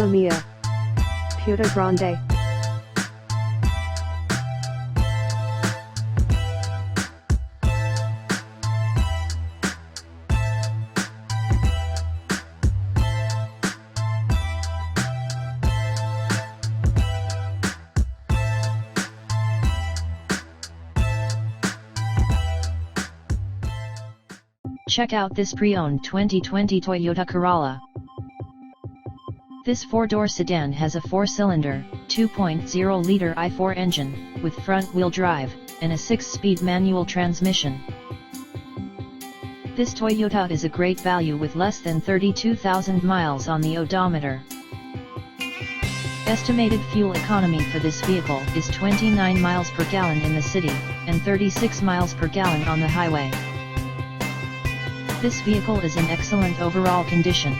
Mamma Mia. Puta Grande. Check out this pre-owned 2020 Toyota Corolla. This 4-door sedan has a 4-cylinder, 2.0-liter i4 engine, with front-wheel drive, and a 6-speed manual transmission. This Toyota is a great value with less than 32,000 miles on the odometer. Estimated fuel economy for this vehicle is 29 miles per gallon in the city, and 36 miles per gallon on the highway. This vehicle is in excellent overall condition.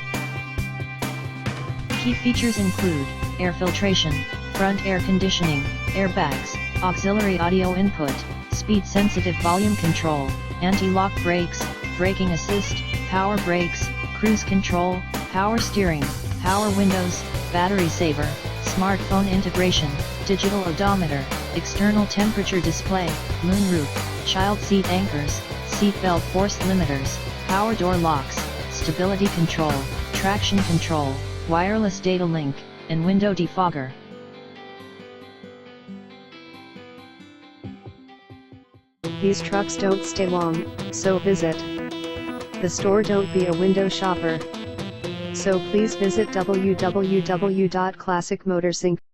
Key features include air filtration, front air conditioning, airbags, auxiliary audio input, speed-sensitive volume control, anti-lock brakes, braking assist, power brakes, cruise control, power steering, power windows, battery saver, smartphone integration, digital odometer, external temperature display, moonroof, child seat anchors, seatbelt force limiters, power door locks, stability control, traction control, wireless data link, and window defogger. These trucks don't stay long, so visit the store. Don't be a window shopper. So please visit www.classicmotorsinc.com.